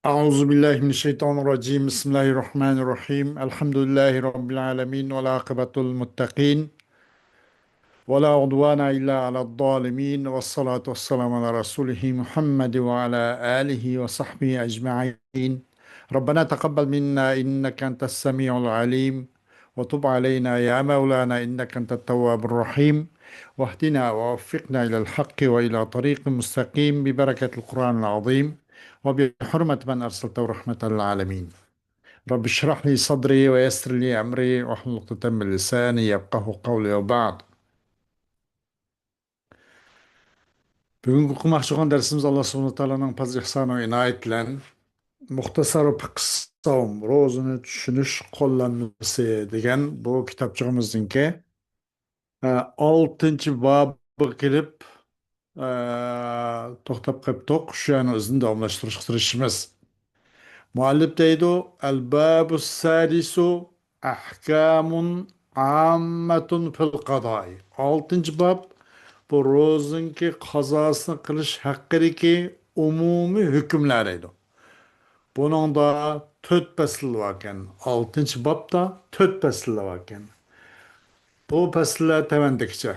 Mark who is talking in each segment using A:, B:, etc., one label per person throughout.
A: أعوذ بالله من الشيطان الرجيم بسم الله الرحمن الرحيم الحمد لله رب العالمين والعاقبة المتقين ولا عدوان إلا على الظالمين والصلاة والسلام على رسوله محمد وعلى آله وصحبه أجمعين. ربنا تقبل منا إنك أنت السميع العليم وتب علينا يا مولانا إنك أنت التواب الرحيم واهدنا ووفقنا إلى الحق وإلى طريق مستقيم ببركة القرآن العظيم وبحرمة من أرسلته رحمة للعالمين. رب اشرح لي صدري ويسر لي أمري واحلل عقدة من لساني يفقه قولي وبعد. Бүгінгі оқымақшы болған дәрісіміз Алла Subhanahu Taala'ның fazl ihsanı ve inayet bilen Muhtasar Fiqh Savm rozunu tushunish qo'llanmasi degan bu kitobchig'imizniki 6 bobi kelib to'xtab qolibdik. Shu yana o'zini davomlashtirishga tirishimiz. Muallif deydi: "Al-babu sadisu ahkamun ammatun fil qadai." 6 bob bu ro'zinki qazosini qilish haqidagi umumiy hukmlar edi. Buningda 4 fasl bor ekan. 6-bobda 4 fasl bor ekan. Bu faslar tavandikcha.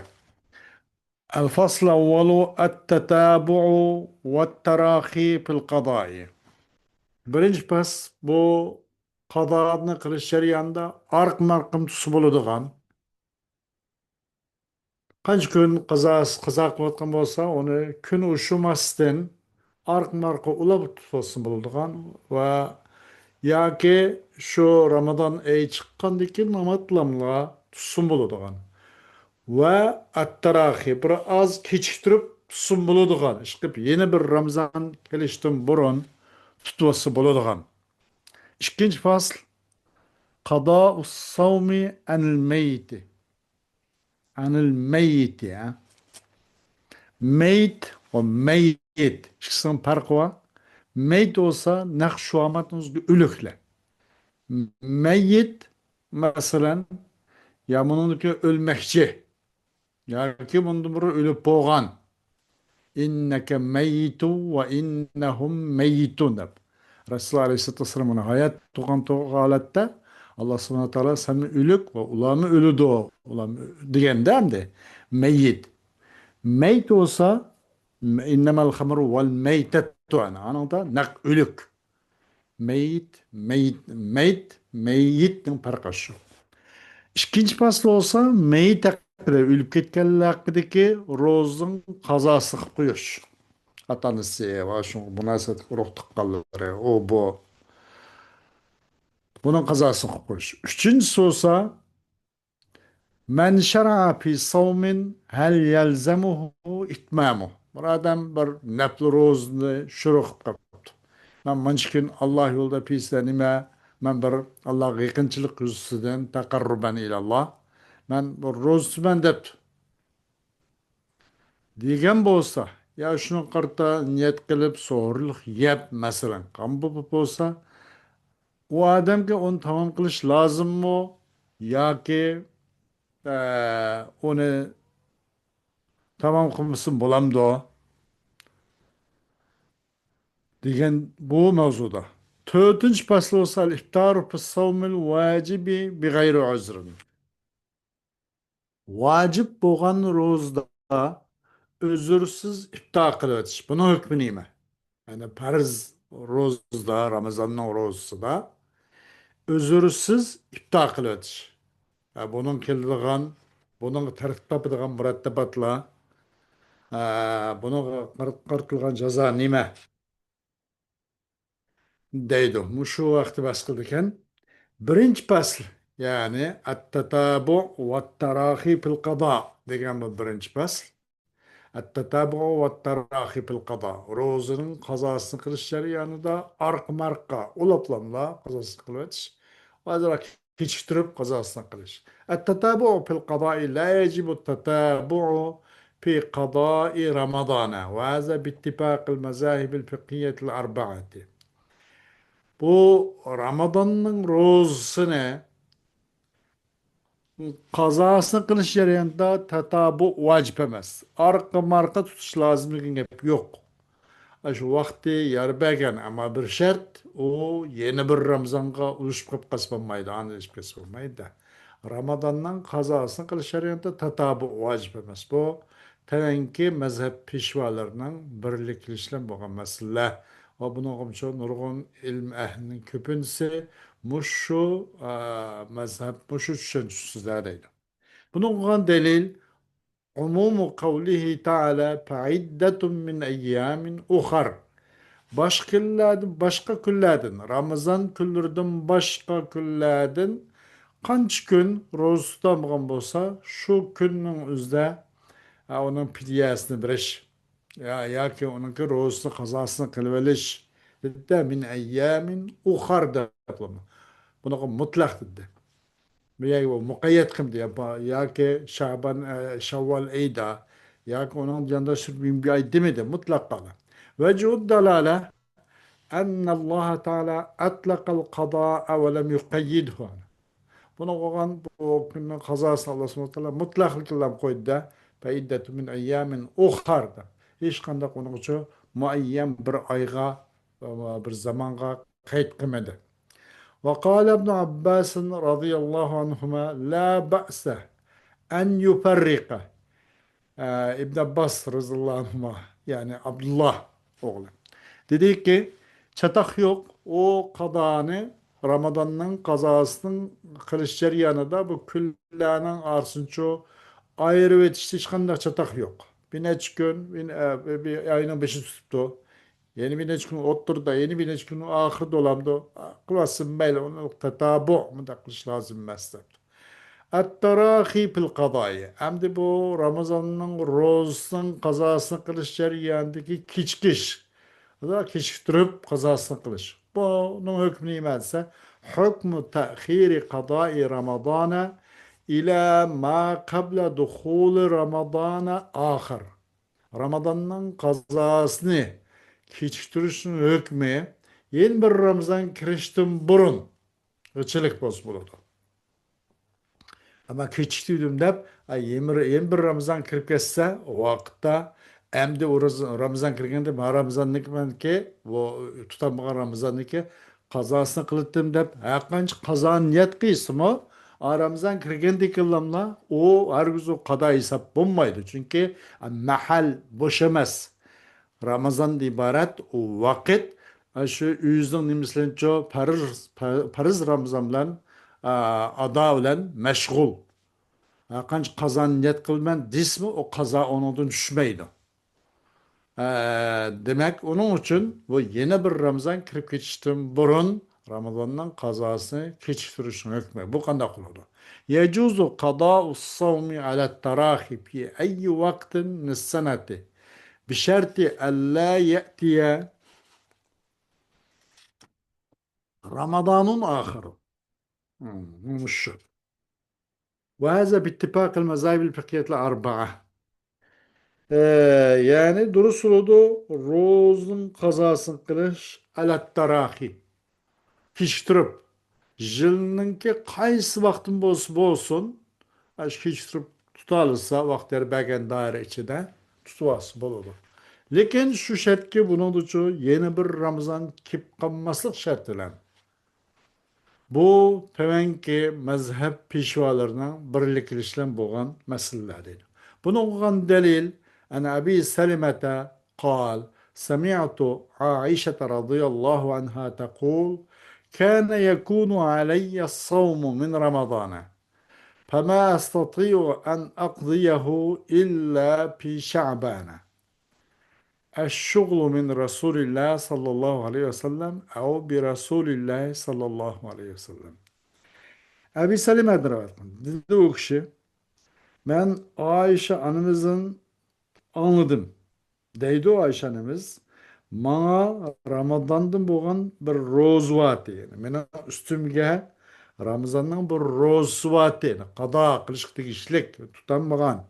A: Al-fasl awwalu at-tatabu'u wat-tarahi fil qadai. Birinchi fasl bu qadoni qilish jarayonida arq-marqim tusi bo'ladigan. Qancha kun qazo qilayotgan bo'lsa, uni kun ushimasdan arq-marqa ulab tutsa bo'ladigan va yoki shu Ramazon oyi chiqqandan keyin namatlamla tutsin bo'ladigan va at-tarahi bir oz kechiktirib tutsin bo'ladigan. Ishqib yana bir Ramazon kelishdan burun tutsa bo'ladigan. Ikkinchi fasl qado us-savmi anil mayti. Anil mayti. Meyt ve meyyit. İkisinin farkı var. Meyt olsa nakşuamatınızda ölükle. Meyyit mesela ya bununki ölmekçi. Ya ki bunun biri ölüp boğan. İnneke meyyitu ve innehum meyyitun. Resulullah Aleyhisselatü Vesselam'ın hayat tuğan halatda Allah subhanahu wa ta'ala sen ölük ve ulamı ölü doğu. Ulamı diyenden de meyyit. Meyt olsa innemel hamru vel meytettu anında nak ölük. Meyyitin farkı şu. İkinci faslı olsa meyit hakkında ölüp ketkenler hakkındaki rozun kazası kılıp koyuyor. Atanısı var şu münasebet ruhtuk kalları o bu. Bunun kazası kılıp koyuyor. Üçüncüsü olsa men şera'a fi savmin hel yelzemuhu itmamuhu. Bir adam bir nafl rozunu şuruq qilibdi. Men mancha kun Alloh yo'lida pislanima, men bir Allohga yaqinchilik yuzidan taqarruban ilalloh. Men bir ro'za tutaman debdi. Degan bo'lsa, ya shuni qarta niyat qilib so'rliq yeb masalan, qanday bo'lsa, u odamga uni tamom qilish lozimmi yoki onu tamam kılmışsın bulamdı o. Degan bu mavzuda. To'rtinchi fasl bo'lsa iftaru fis-savmil vacibi bi g'ayri uzrin. Vacib bo'lgan ro'zada uzrsiz iftor qilib o'tish. Buni hukmi nima? Yani farz ro'zada, Ramazonning ro'zasida uzrsiz iftor qilib o'tish. Bunun keladigan, bunun tartib topadigan murattabatlar, bunun qirqilgan jazo nima? Deydi. Mushu vaqti bas qildikan. Birinchi fasl, ya'ni at-tatabu wat-tarahi fil qada degan bu birinchi fasl. At-tatabu wat-tarahi fil qada. Ro'zaning qazosini qilish jarayonida arq-marqqa ulaplamla qazosini qilib o'tish. Ozroq kechiktirib qazosini qilish. At-tatabu fil qada'i la yajibu at-tatabu fi qada'i Ramadana. Va hadha bi ittifaq al-mazahib al-fiqhiyyah al-arba'ati. Bu Ramazan'ın rozusunu kazasını kılış jarayonida tatabu vacip emas. Arka marka tutuş lazımlığın gap yok. Şu vakti yer bergen ama bir şart o yeni bir Ramazan'a uyuşup kasbanmaydı, anlaşıp kasbanmaydı. Ramazan'dan kazasını kılış şeriatında tatabu vacip emas. Bu tevenki mezhep pişvalarının birlikleşilen boğan mesele. O bunu komşu nurgun ilm ehlinin köpünsü muşu mezhep muşu düşüncüsüzlereydi. Bunun delil umumu kavlihi Teala fe'iddetun min eyyamin uhar. Başka küllerden, Ramazan küllürden başka küllerden kaç gün roz tutamıgan bolsa, şu günün üzde onun fidyasını biriş. Ya ki onunki rozunu kazasını kılıveliş. Dedi min eyyamin uhar da yapılma. Bunu mutlak dedi. Ya mukayyet kim diye ya ki Şaban Şevval ayda ya ki onun yanında bir ay demedi mutlak kala. Vecud dalale أن الله تعالى أطلق القضاء ولم يقيده. Bunu koyan bu günün kazası Allah subhanahu wa ta'ala mutlaklıkla koydu da feiddetu min eyyamin uharda. Hiç kandak onun için muayyen bir ayga bir zamanga kayıt kılmadı. وقال ابن عباس رضي الله عنهما لا بأس أن يفرق İbn Abbas radıyallahu anhuma yani Abdullah oğlu. Dedi ki çatak yok o kadanı Ramazan'ın kazasının kılış ceryanı bu küllanın arsınço ayrı ve hiç kandak çatak yok. Bir neç gün bir ayının beşi tuttu. Yeni bir neç gün oturdu. Yeni bir neç gün ahir dolamdı. Kılasın böyle onu tetabu mu da kılış lazım meslek. At-tarahi fil kadayı. Hem de bu Ramazan'ın rozunun kazasını kılış ceryanındaki kiçkiş. Da kişiktirip kazasını kılış. Bunun hükmü neyse hükmü te'khiri kadai Ramazana ila ma kabla dukhuli Ramazana ahir. Ramazan'ın kazasını kişiktirişin hükmü yeni bir Ramazan kiriştin burun. Gıçılık bozuldu. Ama keçtiydim dep yeni bir Ramazan kirip kesse o vakitte emdi o Ramazan kirgende ma Ramazan ki o tutamıgan Ramazan ki kazasını kılıttım dep hakanç kazan niyet kıysı mı Ramazan kirgende kıllamla o herkes o kada hesap bulmaydı. Çünkü mahal boş emez. Ramazan ibaret o vakit şu yüzün nimislenço Paris Ramazan bilen ada bilen meşgul. Qancha qazon niyat qilman desmi o qazo onundan tushmaydi. Demak, uning uchun bu yeni bir Ramazan kirib ketishdan burun Ramazondan qazosini kechiktirish hukmi. Bu qanday qiladi? Yajuzu qada'u savmi ala tarahi fi ayyi vaqtin mis-sanati bi sharti an la ya'tiya Ramazanun ahir. Mش وهذا باتفاق المذاهب الفقهية الأربعة. Ee, Yani durusuludu rozun kazasını kılış alat tarahi kiştirip jılınınki kaysı vaktin bolsun aş kiştirip tutalırsa vaktleri belki daire içinde tutuvası bol olur. Lekin şu şart ki bunun için yeni bir Ramazan kip kalmaslık şartıyla bu tevenki mezhep pişvalarına birlikleşilen boğan meselelerdir. Bunu okuyan delil en Abi Selimete قال سمعت عائشة رضي الله عنها تقول كان يكون علي الصوم من رمضان فما أستطيع أن أقضيه إلا في شعبان الشغل من رسول الله صلى الله عليه وسلم أو برسول الله صلى الله عليه وسلم. Ebi Salim Edravat'ın dedi o kişi ben Ayşe annemizin anladım. Deydi o Ayşe annemiz bana Ramazan'dan boğan bir roz vatı yani. Benim üstümge Ramazan'dan bir roz vatı yani. Kada kılışık işlik tutanmagan.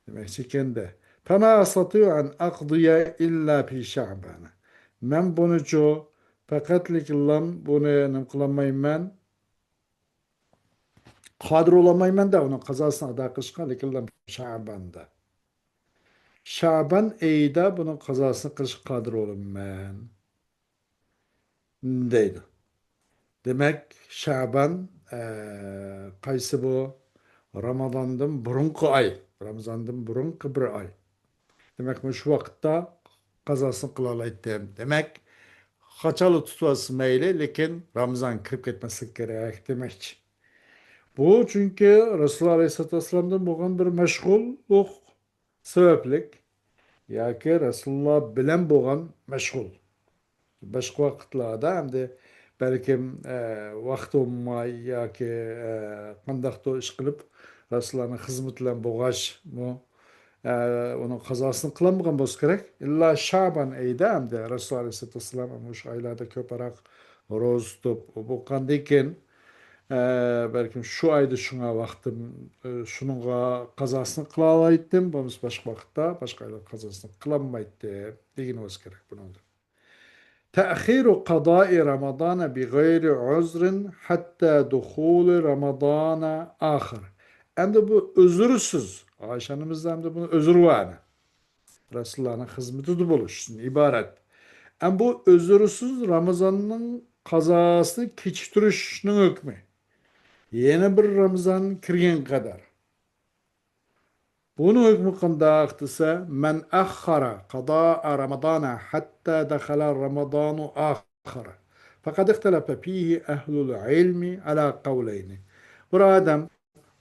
A: Demek ki kendi. Fema asatıyor en akdiye illa fi şa'bana. Ben bunu çoğu fakatlik illam bunu kılamayım ben. Kadir olamayman da onun kazasını ada kılışkan likillam Şaban'da. Şaban ayida buni qazosini qilish qodir bo'laman deydi. Demek Şaban qaysi bu? Ramazandan burunqi ay. Ramazandan burunqi bir ay. Demek şu vaqtda qazosini qila oladi. Demek qaçalı tutması meyli, lekin Ramazan kirib ketmaslik kerak demekçi. Bu çünkü Resulullah Aleyhisselatü Vesselam'dan bo'lgan bir mashg'ullik sabablik yoki Rasululloh bilan bo'lgan mashg'ul. Boshqa vaqtlarda hamda balkim vaqt bo'lmay yoki qandaqdir ish qilib Rasulullohning xizmati bilan bo'lg'ach bu uning qazosini qilolmagan bo'lsa kerak. Illa Shaban oyida hamda Rasululloh Aleyhisselatü Vesselam o'sha oylarda ko'proq ro'za tutib bo'lgandan keyin belki şu ayda şuna vaktim, şununla kazasını kılamaydım. Bunu başka vakitte başka ayda kazasını kılamaydım. Degin olsa gerek bunun. Te'khiru qada'i Ramazana bi gayri uzrin hatta dukhuli Ramazana ahir. Hem de bu özürsüz. Ayşe annemizden de bunun özrü var. Resulullah'ın hizmeti de buluşsun, ibaret. Hem bu özürsüz Ramazan'ın kazasını keçtirişinin hükmü. Yeni bir Ramazan kirgen kadar. Bunu hükmü kanda desa men akhara qada'a Ramadana hatta dakhala Ramadanu akhara. Fakat ihtilafa fihi ehlul ilmi ala kavleyni. Bir adam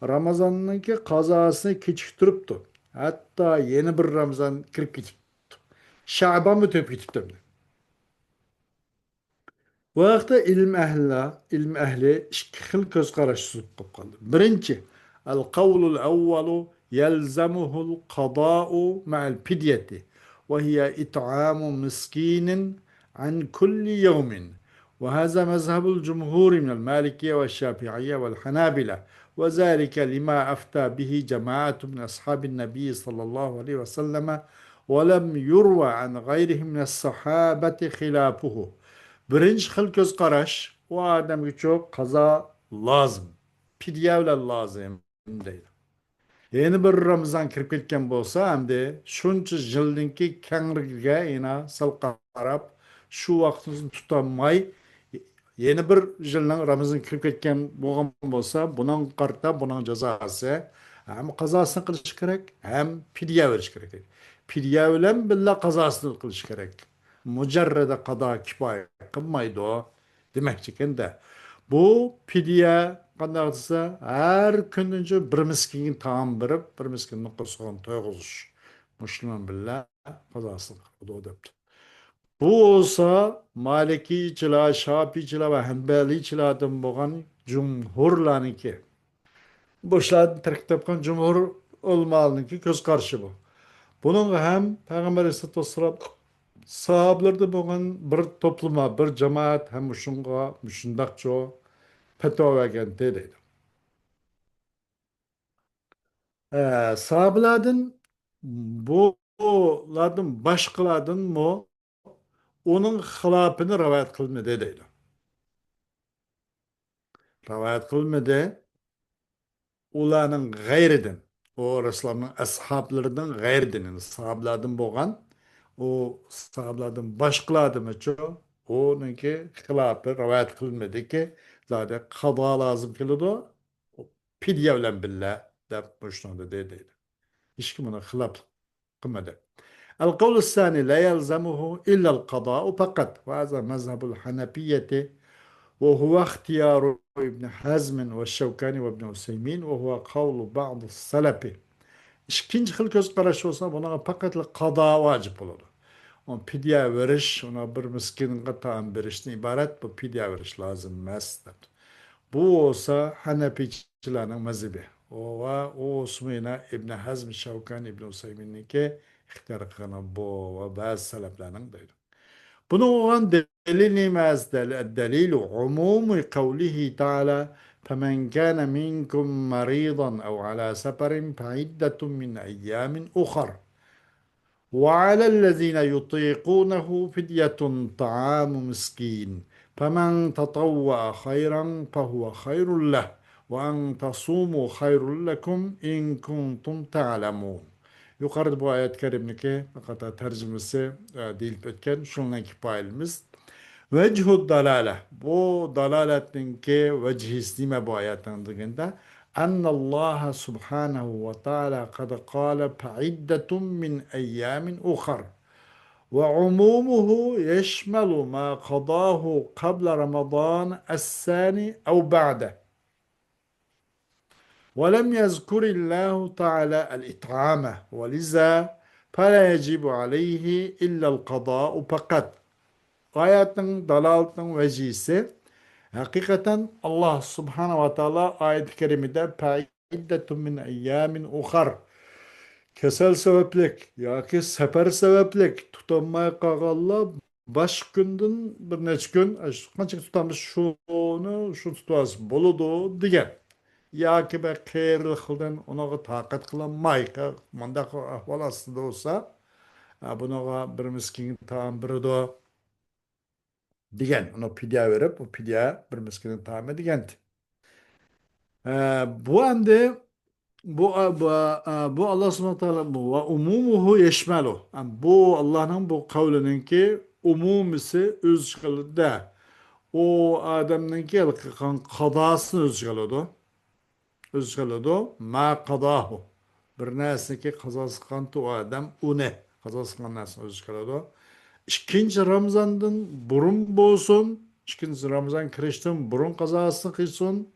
A: Ramazan'ınki kazasını keçiktiripti. Hatta yeni bir Ramazan kirip ketipti. Şaban mı töp ketipti? Bu vaqtda ilm ehli ikki xil ko'zqarash tuzib qolib qoldi. Birinchi, al-qawlul awwalu yalzamuhul qada'u ma'al fidyati wa hiya it'amu miskinin an kulli yawmin. وهذا مذهب الجمهور من المالكية والشافعية والحنابلة وذلك لما أفتى به جماعة من أصحاب النبي صلى الله عليه وسلم ولم يروى عن غيرهم من الصحابة خلافه. Birinci xil göz qarash o odamga çok qazo lozim. Fidya bilan lozim deydi. Yeni bir Ramazan kirib ketgan bo'lsa hamda shuncha yilninki kangriga yana sal qarab shu vaqtimizni tutolmay yeni bir yilning Ramazan kirib ketgan bo'lgan bo'lsa buning qarta buning jazosi ham qazosini qilish kerak ham fidya berish kerak. Fidya bilan birga qazosini qilish kerak. Mujarrada qado kifoya qilmaydi o demakchi ekanda. Bu fidya qanday desa har kununcha bir miskinga taom berib bir miskinni qo'sg'on to'yg'izish musulmon bilan qazosini qiladi debdi. Bu olsa Malikiychilar, Shofiychilar va Hanbaliychilardan bo'lgan jumhurlarniki. Boshlarni tark topgan jumhur ulamolarniki ko'z qarashi bu. Buning ham Payg'ambar Alayhissalatu vassalom sahabelarda bo'lgan bir to'plama, bir jamoat ham shunga shundaqcho fatvo bergan deydi. Sahabelardan bulardan boshqalardan onun xilofini rivoyat qilmadi deydi. Rivoyat qilmadi ularning g'ayridan, o Rasulullohning ashablaridan g'ayridan, yani sahabelardan bo'lgan o sahabelardan boshqalardanchi o'niki xilofi rivoyat qilmadiki, zodi qado lozim keladi, fidya bilan billa deb shunday deydi. Hech kim uni xilof qilmadi. القول الثاني لا يلزمه إلا القضاء فقط وهذا مذهب الحنفية وهو اختيار ابن حزم والشوكاني وابن عثيمين وهو قول بعض السلف. İkinci xil ko'z qarash bo'lsa, bunaqa faqat qado vojib bo'ladi. O fidya verish, ona bir miskinga taom berishdan iborat, bu fidya verish lozim emas debdi. Bu olsa Hanefichilarning mazhabi. O va o Usmina ibn Hazm, Shavkani ibn Usayminniki ixtiyor qilgan bu va ba'zi salaflarning deydi. Bunu olan delil emas, delilu umumi kavlihi ta'ala فَمَنْ كَانَ مِنْكُمْ مَرِيضًا أَوْ عَلَى سَفَرٍ فَعِدَّةٌ مِنْ أَيَّامٍ أُخَرَ وعلى الذين يطيقونه فدية طعام مسكين فمن تطوع خيرا فهو خير له وأن تصوموا خير لكم إن كنتم تعلمون. Yukarıda bu ayet-i kerimdeki fakat tercümesi deyilip ötken şundan kifailimiz. Vechud dalale. Bu dalaletinki vecih istime bu ayetin dışında. Allah subhanahu ve taala kad kâle fe'iddetun min eyyamin ukhar. وعمومه يشمل ما قضاه قبل رمضان الثاني أو بعده ولم يذكر الله تعالى الإطعام ولذا فلا يجب عليه إلا القضاء فقط. Ayetin dalaletinin vecihisi hakikaten Allah subhanahu ve teala ayet-i kerimede fe'iddetun min eyyamin uhar kesel sebeplik yoki safar sebeplik tutanmay qolganlar boshqa kundan bir necha kun qancha tutamiz shuni shu tutasiz bo'ladi degan yoki bir qayerli xildan unaqa toqat qilolmay mandaq ahvol ostida bo'lsa bunaqa bir miskin taom beradi degan uni pidya berib u pidya bir miskin taomi degan bu endi bu Allah subhanahu teala bu ve umumuhu yeşmelu. Yani bu Allah'ın bu kavlininki umumisi öz çıkılıda. O adamınki kan kadasını öz çıkılıdı. Öz çıkılıdı. Ma kadahu. Bir nesneki kazası kantı o adam o ne? Kazası kan nesni öz çıkılıdı. İkinci Ramazan'dan burun bolsun. İkinci Ramazan kirişten burun kazasını kılsın.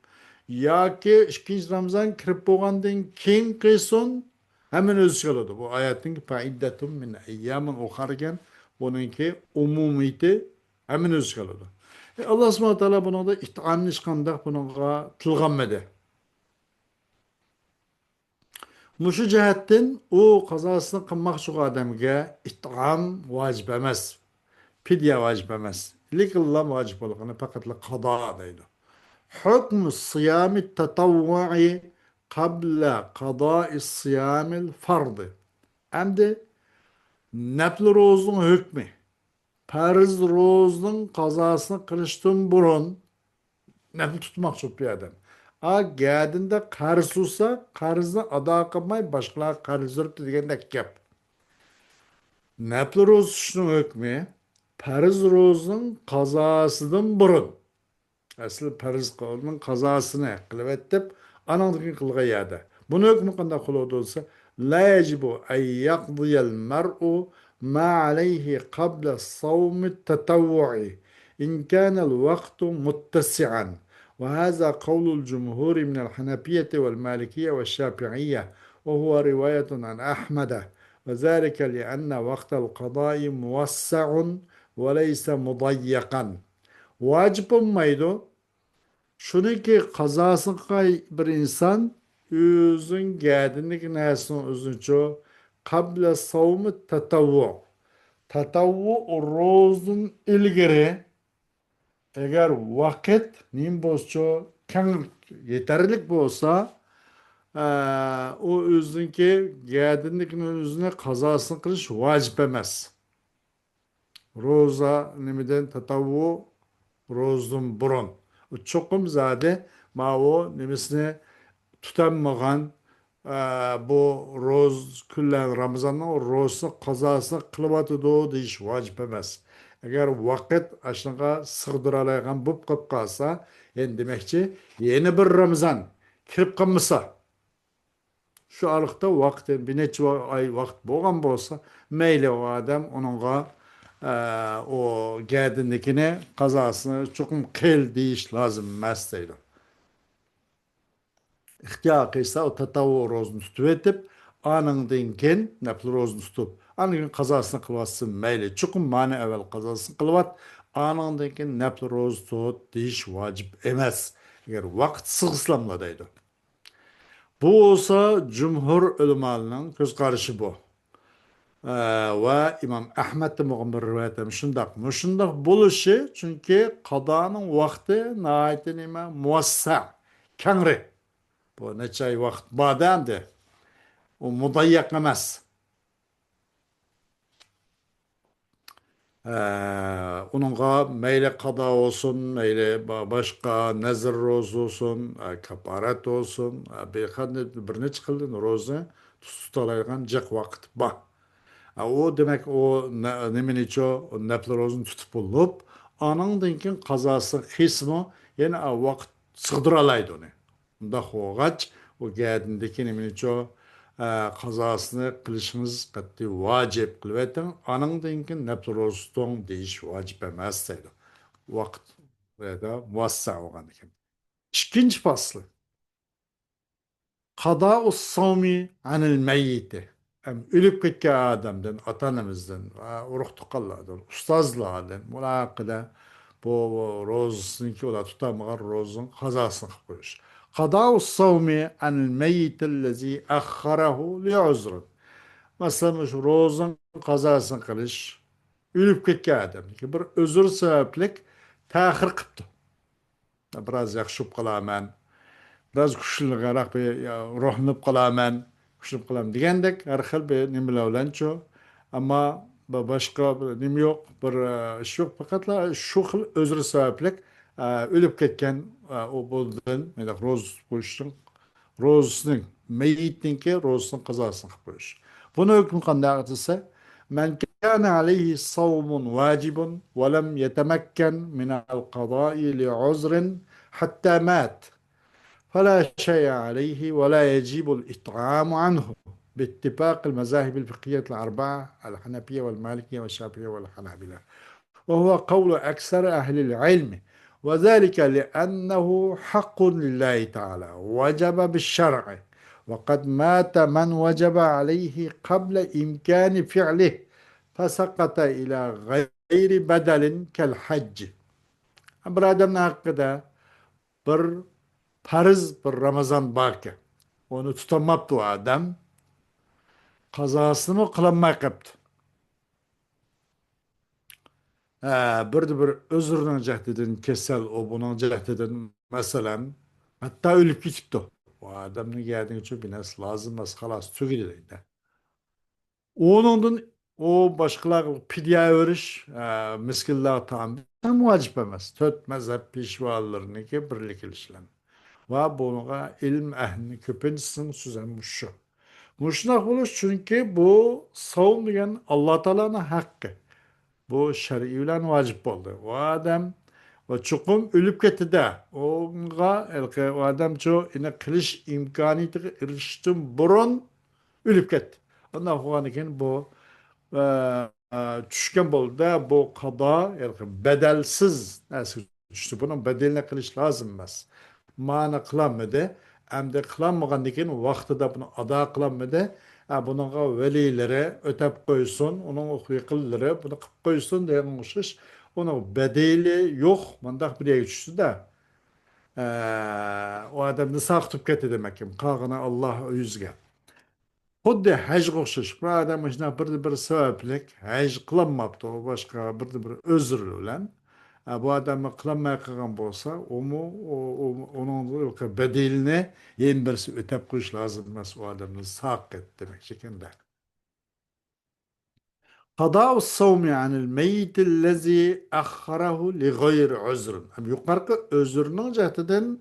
A: Yoki ikkinchi Ramazon kirib bo'lgandan keyin qilsin hamma o'zi chiqadi. Bu oyatning faiddatun min ayyamin ukhar ekan. Buningki umumiyati hamma o'zi chiqadi. Alloh subhanahu va taolo buningda it'omni hech qanday buningga tilganmadi. Mushu jihatdan u qazosini qilmoqchi odamga it'om vojib emas. Fidya vojib emas. Lekin vojib bo'lgani faqat qado deydi. حكم الصيام التطوعي قبل قضاء الصيام الفرض. Endi nafl ro'zaning hukmi. Farz ro'zaning qazosini qilishdan burun nafl tutmoqchi bu odam. Gadinda qarz bo'lsa, qarzni ado qilmay boshqalar qarz uribdi degandek gap. Nafl ro'za tutishning hukmi farz ro'zaning qazosidan burun asli farz qilning qazosini qilib etib anandan qilgan yerda buni hukmi qanday qiladi bo'lsa la yajibu an yaqdiyal mar'u ma alayhi qabla as-sawm at-tatawwu'i in kana al-waqtu muttasi'an وهذا قول الجمهور من الحنفية والمالكية والشافعية وهو رواية عن أحمد وذلك لأن وقت القضاء موسع وليس مضيقا واجب olmaydı. Şuniki kazasına bir insan özün geldiğindeki nesinin özünce kabla savmı tatavvu. Tatavvu rozun ilgiri eğer vakit nim bozça yeterlik olsa o özünki geldiğindeki özüne kazasını kılış vacip emez. Roza nimiden tatavvu rozun burun. Çokum zade ma o nimisini tutanmagan bu roz küllen Ramazan'ın o rozunu kazasını kılıbatıdı deyiş vacip emez. Eğer vakit aşınca sığdıralaygan bup kıp kalsa demekçi yeni bir Ramazan kirip kalmasa şu aralıkta vaktin bir neçe ay vakit boğan bolsa meyle o adam onunla o geldiğindekine kazasını çok kıl deyiş lazım mesleğiyle. İhtiyar kıysa o tatavu rozunu tutup etip anından keyin nafl rozunu tutup anından kazasını kılvatsın meyle. Çok mani evvel kazasını kılvat anından keyin nafl rozu tutup deyiş vacip emez. Eğer vakit sığıslamla deydi. Bu olsa cumhur ulemalının göz karışı bu. Ve İmam Ahmet de muğambir rivayet şundak. Şundak buluşu çünkü kadanın vakti nahayeti nime muassa, kengri. Bu neçe ay vakit bademdi. O mudayyak emez. Onunla meyle kada olsun, meyle başka nezir rozu olsun, kaparet olsun, bir neçe kıldın rozu tutaladigan jiq vaqt bor. O demek o nemeniço o neplerozun tutup bulup anandan keyin qazası xismi yana vaqt sığdıralaydı onu. Bunda xoğaç o gədindeki nemeniço qazasını qilishimiz qat'i vacip qilvetin anandan keyin neplerozdan deyiş vacip emas deydi. Vaqt ya da muvassa olgan ekan. İkinci faslı. Kada savmi anil meyyiti. Ölüp ketken adamdan, atanımızdan, uruk tukallardan, ustazlardan, mulaqida bu rozunki ola tutamagan rozun kazasını koyuş. Kada savmi anil meyyitillezi akharahu li uzrun. Mesela şu rozun kazasını kılış, ölüp ketken adam ki bir özür sebeplik tahir kıptı. Biraz yakışıp kalaman. Biraz kuchliroq ruhlanib qolaman, kuchlanib qolaman degandek har xil bir nimalar bilan ammo boshqa nima yo'q, bir ish yo'q, faqat shu xil o'zri sababli o'lib ketgan u bo'ldi. Ro'z qo'yishning ro'zning mayitniki ro'zning qazosini qilib qo'yish. Buni hukm qanday desa من كان عليه صوم واجب ولم يتمكن من القضاء لعذر حتى مات فلا شيء عليه ولا يجب الإطعام عنه باتفاق المذاهب الفقهية الأربعة الحنفية والمالكية والشافعية والحنابلة، وهو قول أكثر أهل العلم، وذلك لأنه حق لله تعالى وجب بالشرع، وقد مات من وجب عليه قبل إمكان فعله فسقط إلى غير بدل كالحج. برادم hakkında bir farz bir Ramazan barki. Onu tutamaptı o adam. Kazasını kılanmay kaptı. Bir özürden cehdedin, kesel o bunun cehdedin mesela. Hatta ölüp gitipti. O adamın geldiği için bines lazım, halas tügüdü. Onundan o başkalar pidye örüş, miskillah tam muacip emez. Töt mezhep pişvalarını ki birlik ilişkilen. Ve bununla ilm ehlini köpünsün süzen şu. Muşnak olur çünkü bu savun degan Allah Teala'nın hakkı. Bu şer'i bilen vacip oldu. O adam ve çukum ölüp gitti de o adam çoğu ine kılış imkaniyeti eriştim burun ölüp gitti. Ondan sonra bu e, tushgan bo'ldi bu qado bedelsiz narsa tushdi buni bedeline qilish lozim emas ma'ni qilolmadi hamda qilolmagandan keyin vaqtida buni ado qilolmadi bunga valiylari o'tab qo'ysin uning yaqinlari buni qilib qo'ysin degan o'xshash uni bedeli yo'q bundaq bir tushdida o odamni saqitib ketdi demak qolgani Alloh o'ziga. Xuddi hajga o'xshash. Bu odam shunaqa bir sabablik haj qilolmabdi. U boshqa bir uzr bilan. Bu odamni qilolmay qolgan bo'lsa, uning bedelini yana birisi o'tab qo'yish lozim emas. U odamni saq et demak shekilda. قضاء الصوم عن الميت الذي أخره لغير عذر. Yuqorqi özrning jihatidan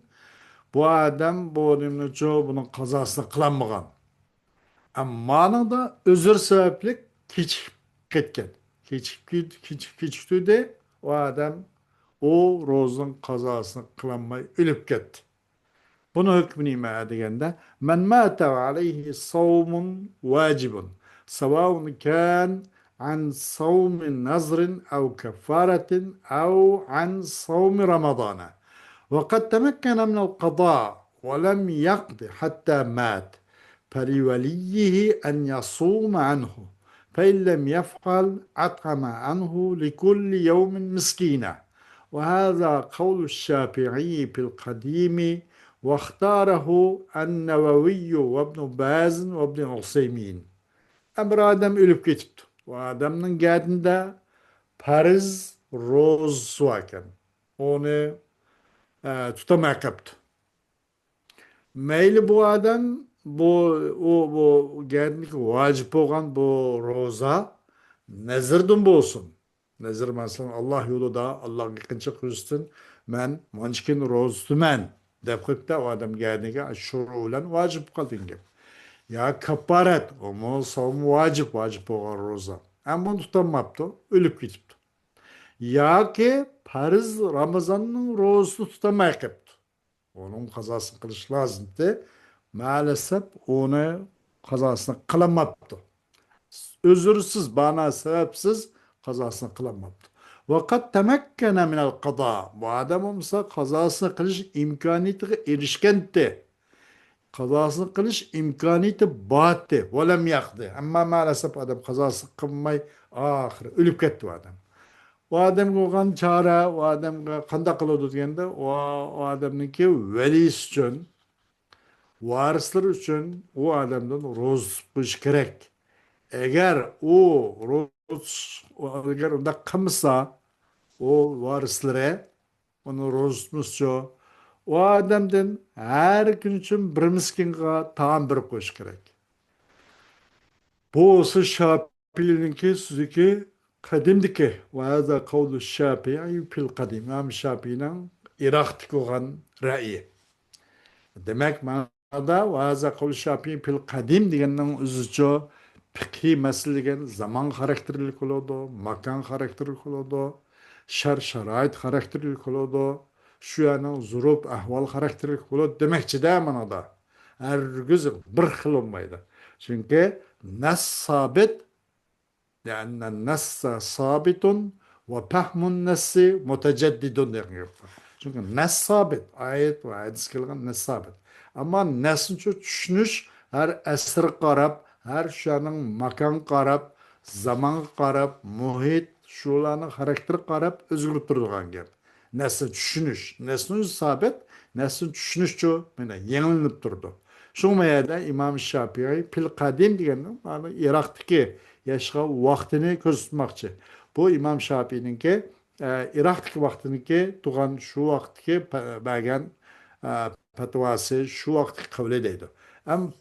A: bu odam buning qazosini qilolmagan. Ammanın da özür sebeplik keçip ketken. Keçip de o adam o rozun kazasını kılanmayı ölüp gitti. Bunu hükmü nime degende men mâte ve aleyhi savmun vacibun sevâun kân an savmin nazrin ev kefaretin ev an savmi ramadana ve kad temekkene minel qadâ ve lem yakdi hatta mât فلوليه أن يصوم عنه فإن لم يفعل أطعم عنه لكل يوم مسكينا وهذا قول الشافعي في القديم واختاره النووي وابن باز وابن عثيمين. Ömür adam ölüp geçipti. O adamın geldiğinde Paris roz varken onu tutamaya kaptı. Meyli bu adam bu geldik vacip bo'lgan bu ro'za nazrdan bo'lsin. Nazr masalan Allah yo'lida Allohga yaqinchilik qilishsin. Men manchkin ro'ztuman deb qo'yibdi u odam geldiga shu bilan vacip qilding. Ya kaparet. Ama savun vacip vacip olan roza. Ama bunu tutamaptı. Ölüp gitipti. Ya ki Paris Ramazan'ın rozasını tutamay kıptı. Onun kazasını kılış lazımdı. Maalesef onu kazasını kılamaptı. Özürsüz, bana sebepsiz kazasını kılamaptı. Vakat temekkene minel kaza. Bu adam olmasa kazasını kılış imkaniyeti erişkenti. Kazasını kılış imkaniyeti battı. Velem yaktı. Ama maalesef adam kazasını kılmay ahir ölüp gitti o adam. O adam olgan çare, o adam kanda kılıdı degende, o adamınki velisi için, varisler için o adamdan roz tutmuş gerek. Eğer o roz, eğer onda kımsa, o varislere onu roz tutmuşça, o adamdan her gün için bir miskinga taam bir koş gerek. Bu olsa Şafii'ninki sizdeki kadimdiki ve hâzâ kavlu Şafii fil kadim. İmam Şafii'nin Irak'taki olan ra'yi. Demek manada ve hâzâ kavlu Şafii fil kadim degenin üzücü fikhi mesele degen zaman karakterlik oldu, makan karakterlik oldu, şerait karakterlik oldu, şu yana zurup ahval karakterlik oldu demekçi de manada. Hergiz bir xil olmaydı. Çünkü nas sabit لأن النص ثابت وفهم النص متجدد demek. Çünkü nas sabit. Ayet ve hadis kılgan nas sabit. Ama nasın düşünüş her esir qarab, her şanın makan qarab, zaman qarab, muhit, şularning xarakter qarab o'zgarib turadigan gap. Nasıl düşünüş, nasıl sabit, nasıl düşünüş şu, mana yenilinip turdi. Şu mayada İmam Şafii fil kadim degan, mana Iroqdagi yaşagan vaqtini ko'rsatmoqchi. Bu İmam Şafii'ninki Iroqdagi vaqtiniki tug'an shu vaqtga bergan fatvosi shu vaqtga qavli deydi. Am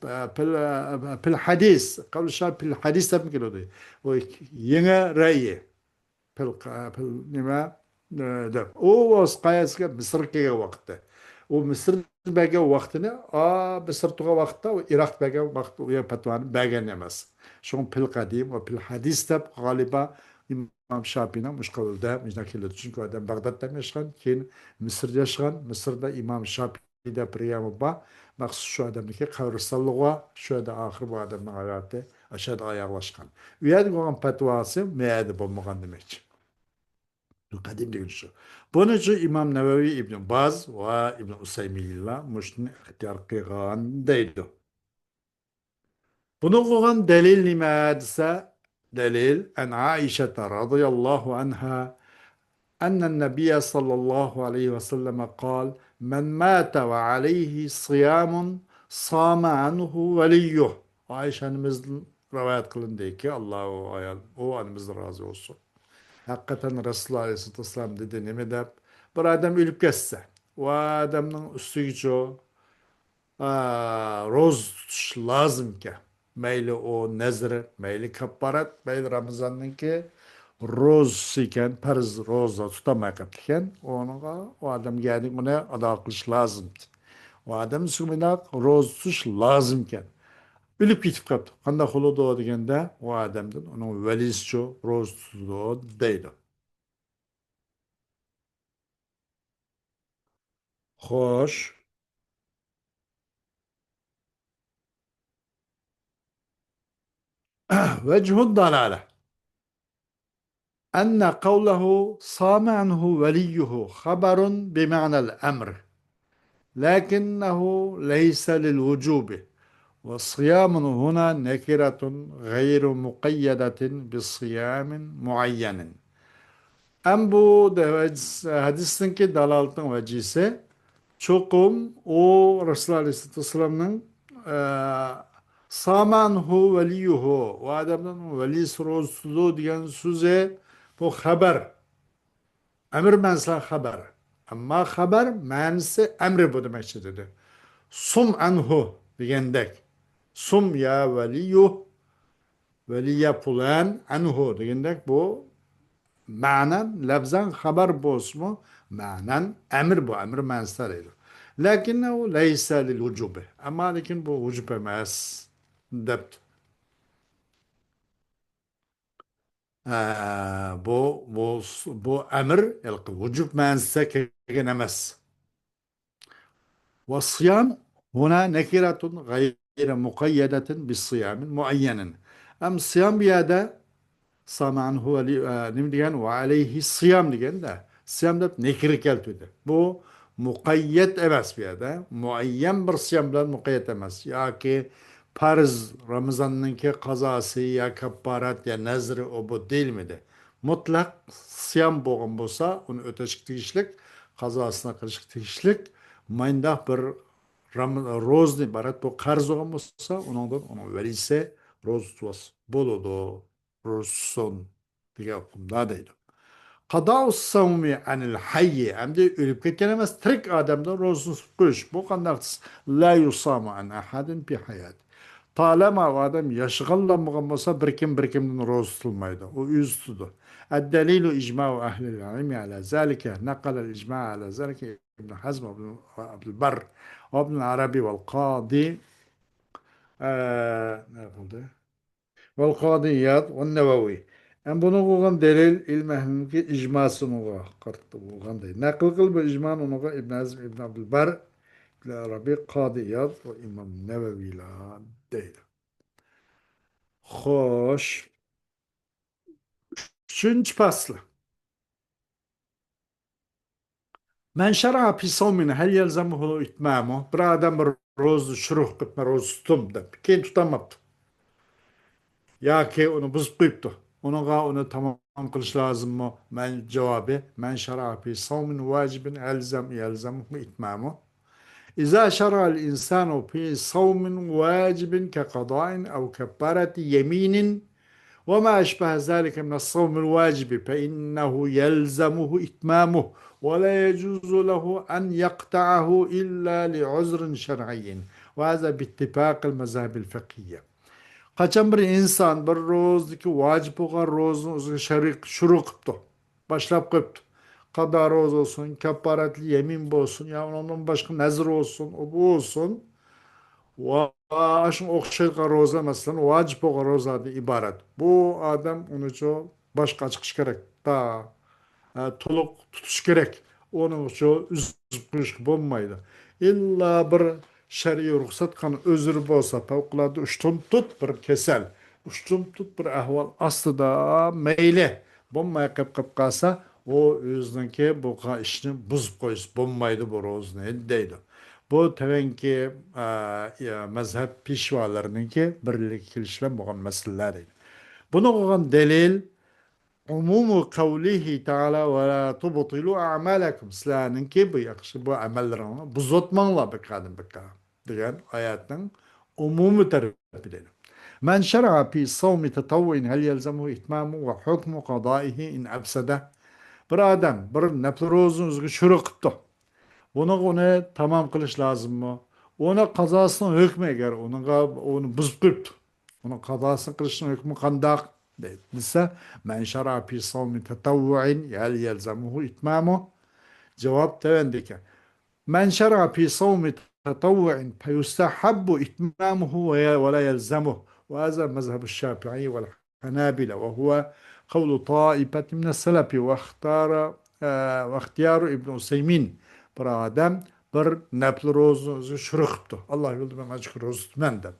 A: fil hadis, qavli Şafii fil hadis deb keladi. O yangi ra'yi pil nima deb. U o'z qayasiga Misr kelgan vaqtda. U Misr bergan vaqtini Misr turgan vaqtda u Iroq bergan vaqt u fatvoni bergan emas. Şun pil qadim va pil hadis deb g'oliba İmam Şafii'nin mushqavulda mujna keladi. Chunki odam Bag'dodda yashagan, keyin Misrda yashagan. Misrda İmam Şafii deb priyami bor. Maqsud shu odamniki qabristonlig'i, shu yerda oxir bu odamning hayoti o'sha yerda oyoqlashgan. U yerda bo'lgan fatvosi bu yerda bo'lmagan demakchi. Kadim degan shu. Buning uchun İmam Navaviy, Ibn Baz va Ibn Usaymiylar mushuni ixtiyor qilgan deydi. Bunu koyan delil nima desa, delil en Aişe radıyallahu anha ennen nebiye sallallahu aleyhi ve selleme kal men mâte ve aleyhi siyamun sâme anhu veliyyuh. Ayşe annemizin rivayet kılındı ki Allahu ayal o annemizden razı olsun. Hakikaten Resulullah Aleyhisselatü Vesselam dedi ne de bir adam ölüp geçse o adamın üstü gücü roz tutuş lazım ki. Meyli o nezri, meyli kaparat, meyli Ramazan'ınki roz iken, perz rozda tutamayıp iken, o adam geldi ona ada kılış lazım. O adam sümüne roz tutuş lazımken. Ölüp gitip kaptı. Kanda kulu doğu degende o adamdan onun velisi ço roz tutuğu deydi. Hoş. Vechhud dalale. أن قوله صام عنه وليه خبر بمعنى الأمر لكنه ليس للوجوب والصيام هنا نكرة غير مقيدة بصيام معين. Hem bu hadisinki dalalatın vecihse çokum o Resulullah Aleyhisselatü Vesselam'ın samanhu veliyuhu o adamın velisi rozsuzluğu diyen söze bu haber. Emir mensel haber. Ama haber mensi emri bu demekçe dedi. Sum anhu diyendek. Sum ya veliyuh veliye pulan anhu diyendek bu manen lafzan haber bosmu manen emir bu emir mensel idi. Lakinnehu leysa lil vücubi. Ama lakin bu vücub emez. debdi. Bu emir vücub ma'nosida kelgan emas. والصيام هنا نكرة غير مقيدة بالصيام معينا. أم الصيام بهذا صام عنه نمديان وعليه الصيام ديgan da siyam deb nekir keltidi. Bu muqayyet emas bu yerda. Muayyan bir siyam bilan muqayyet emas. Yoki farz Ramazanninki qazası ya kapparat ya nazri o bu değilmidi. Mutlaq siyam bo'lgan bo'lsa, uni o'tash tegishlik, qazosini qilish tegishlik. Mayndaq bir ro'zni iborat bu qarz bo'lgan bo'lsa, uni verilsa ro'z tutsa bo'ladi. Ro'zsun degan hukmda deydi. Qadau savmi anil hayyi hamda o'lib ketgan emas, tirik odamdan ro'zini tutib qo'yish. Bu qanday la yusamu an ahadin fi hayat. Talama o adam yaşıganlanmagan bolsa bir kimden roz tutulmaydı. O üz tutu. الدليل إجماع أهل العلم على ذلك نقل الإجماع على ذلك ابن حزم وابن عبد البر وابن العربي والقاضي والقاضي إياد والنووي. أم bunu قوغان دليل علم أهل إجماع سنوغا قرط قوغان دي نقل قلب إجماع نوغا ابن حزم ابن عبد البر العربي قاضي إياد وإمام النووي لا değil. Xoş. Üçüncü faslı. Men şer'a fi savmine hel yelzemuhu itmamu. Bir adam bir rozu şuruh kıtma rozu tutum da. Keyin tutamaptı. Ya ki onu buzub qo'yibdi. Onu tamam qilish lazımmı? Men cevabı men şer'a fi savmin vacibin yelzemuhu itmamu. İza şer'al insanu fi savmin vacibin ke qada'in ev keffareti yeminin وما أشبه ذلك من الصوم الواجب فإنه يلزمه إتمامه ولا يجوز له أن يقطعه إلا لعذر شرعي وهذا باتفاق المذاهب الفقهية. Kaçan bir insan bir rozdaki vacip olan rozun şuru kıptı. Başlap kıptı. Kadar roz olsun, keparetli yemin olsun, ya ondan başka nezir olsun, o bu olsun. Aşın okşayqa roza mesela vacip olan rozadan ibaret. Bu adam onu çok başka çıkış gerek. Da toluq tutuş gerek. Onun için üzüp kuyuş bulmaydı. İlla bir şer'i ruhsat kanı özür bolsa fevkalade uçtum tut bir kesel. Uçtum tut bir ahval aslında meyle. Bulmaya kıp kalsa o özünki bu işini buzup koyuz. Bulmaydı bu rozunu deydi. Bu tevenki mezhep pişvalarınınki birlik kilişlen boğan meseleler. Bunu koyan delil umumu kavlihi ta'ala ve la tubtilu a'malakum. Sizlerninki bu yakışı bu amellerini buzotmanla bekadım diyen ayetinin umumu tarifidir. Men şer'a fi savmi tetavvin hel yelzemuhu itmamu ve hukmu qadaihi in absede. Bir adam bir nefli rozun üzgü şuru kıptı. Onu tamam kılış lazım mı? Ona kazasının hükmü eğer onu buzub qo'yibdi. Onun kazasını kılışının hükmü kandak dese men şara fi savmi tetavvu'in yelzemuhu itmamu. Cevap tevendike. Men şara fi savmi tetavvu'in feyustahabbu itmamuhu ve la yelzemuhu. Ve hâzâ mezhebu şafi'i vel hanabila ve huve kavlu taifeti mine selefi ve ihtiyarı İbn Useymin. Bir adam bir nafl rozu şuru qıptı. Allah yolunda ben açık rozu tutmam deb.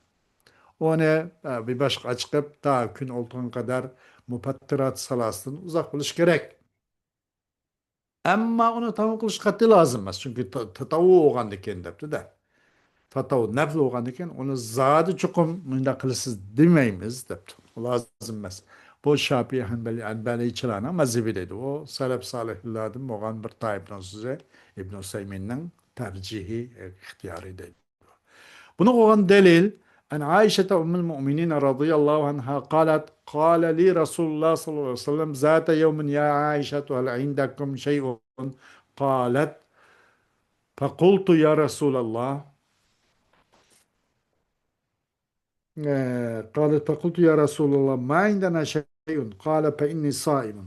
A: Onu bir başqa çıkıp ta gün olduğun kadar mupattirat salasından uzak buluş gerek. Ama onu tamam kılış katı lazım emas. Çünkü tatavu olgan eken depti de. Tatavu nafl olgan eken onu zadi çukum munda kılısız demeyimiz depti. O lazım emas. Bu Şafii Hanbali çılana mazhebi dedi. O salaf salihlerden olgan bir taiften size İbn Useymin'in tercihi, ihtiyarı dedi. Bunu koyan delil en Aişe ummul müminin radıyallahu anha qalat qala li Resulullah sallallahu aleyhi ve sellem zate yevmin ya Aişe hel indakum şey'un qalat fekultu ya Resulallah قالت فقلت يا رسول الله ما عندنا شيء قال فإني صائم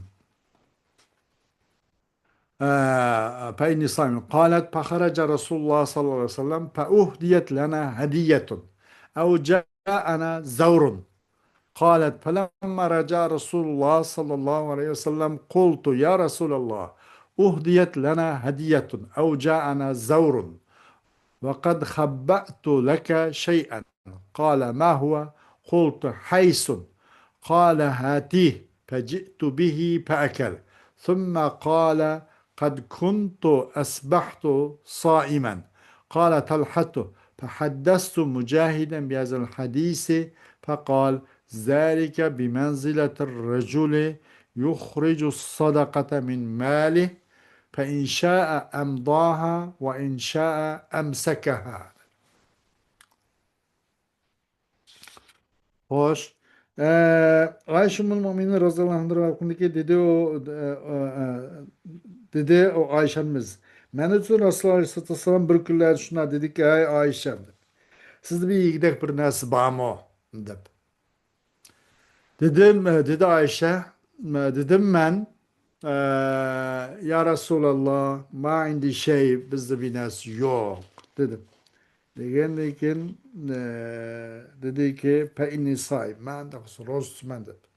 A: فإني صائم قالت فخرج رسول الله صلى الله عليه وسلم فأهديت لنا هدية أو جاء جاءنا زور. قالت فلما رجع رسول الله صلى الله عليه وسلم قلت يا رسول الله أهديت لنا هدية أو جاءنا زور وقد خبأت لك شيئا. قال ما هو؟ قلت حيث. قال هاتيه. فجئت به فأكل. ثم قال قد كنت أسبحت صائما. قال طلحة فحدثت مجاهدا بهذا الحديث فقال ذلك بمنزلة الرجل يخرج الصدقة من ماله فإن شاء أمضاها وإن شاء أمسكها. Hoş. Ayşe Ümmül Müminin radıyallahu anh'a hakkındaki dedi o Ayşemiz. Men üçün Resulullah Aleyhisselam bir kunlar şuna dedi ki ay Ayşem. Sizde bir yigidek bir nesi bağımı dep. Dedim dedi Ayşe dedim ben ya Resulallah ma indi şey bizde bir nesi yok dedim. Degen lekin dedi ki pe inni saim. Ben de roz tutman dedi.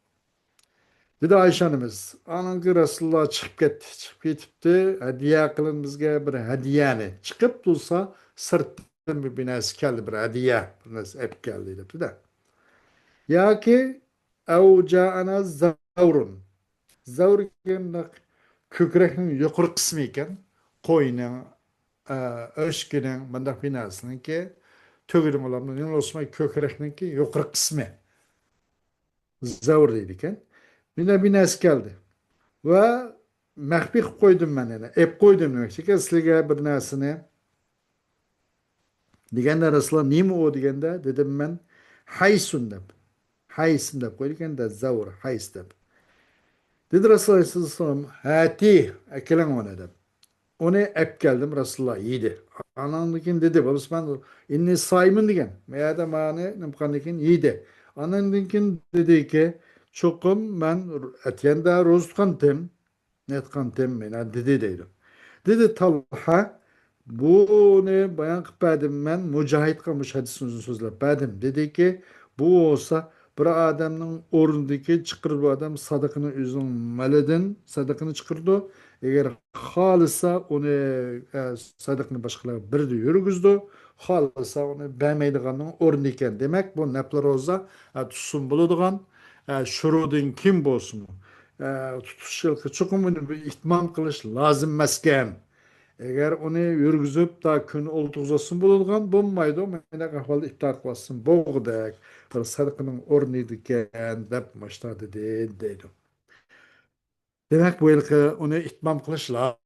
A: Dedi Ayşe annemiz. Ananki Resulullah çıkıp gitti. Çıkıp ketipti. Hediye kılın bizge bir hediyeni. Çıkıp dursa sırttan bir binesi geldi bir hediye. Bir binesi hep geldi dedi de. Ya ki ev ca'ana zavrun. Zavr degan ko'krakning yuqori qismi ekan. Qo'yning, o'shkining bunday binosiniki to'girim ularni nima o'smay ko'krakniki yuqori qismi zavr deydi ekan. Binasi keldi va maxfiy qilib qo'ydim man yana. Ep qo'ydim demoqchi ekan sizlarga bir narsani deganda Rasululloh nima u deganda dedim man haysun deb. Haysun deb qo'ygan-da zavr hays deb. Dedi Resulullah sallallahu aleyhi ve sellem hati akilan ona deb. Onu ep geldim Resulullah yedi. Anandıkin dedi. Babası ben inni sayımın digen. Meğer de mani nimkandikin yedi. Anandıkin dedi ki çokum ben etyenda roz tutkantim. Net kantim mena dedi deydi. Dedi Talha bu ne bayan kıpadım ben mücahit kamış hadisini sözler. Badım dedi ki bu olsa bir adamın orundaki çıkır bu adam sadakını üzüm meleden sadakını çıkırdı. Eğer halisa onu sadakını başkaları bir de yürügüzdü. Halisa onu beğenmeydiğinin orundayken demek bu nepler olsa tutsun bulunduğun şurudun kim bolsun. Tutuşçılıkı çokumunu bir ihtimam kılış lazım mesken. Eğer onu yürgüzüp da kun oltuğuzasın bulungan bulmaydı. Mene ahvalda iptal kılasın. Boğdak. Bir sadakının ornidikən dep maçta dedi deydi. Demek bu ilki onu ihtimam kılış lazım.